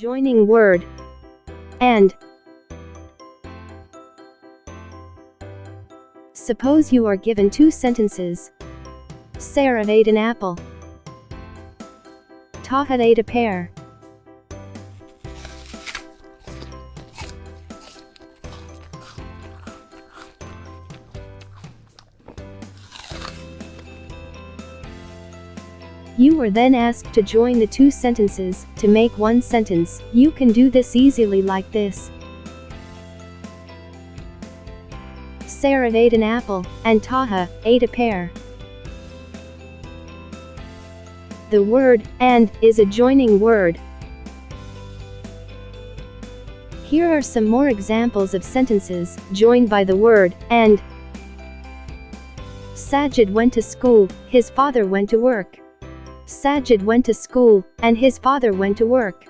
Joining word. And. Suppose you are given two sentences. Sarah ate an apple. Taha ate a pear. You were then asked to join the two sentences to make one sentence. You can do this easily like this. Sarah ate an apple, and Taha ate a pear. The word and is a joining word. Here are some more examples of sentences joined by the word and. Sajid went to school, his father went to work. Sajid went to school, and his father went to work.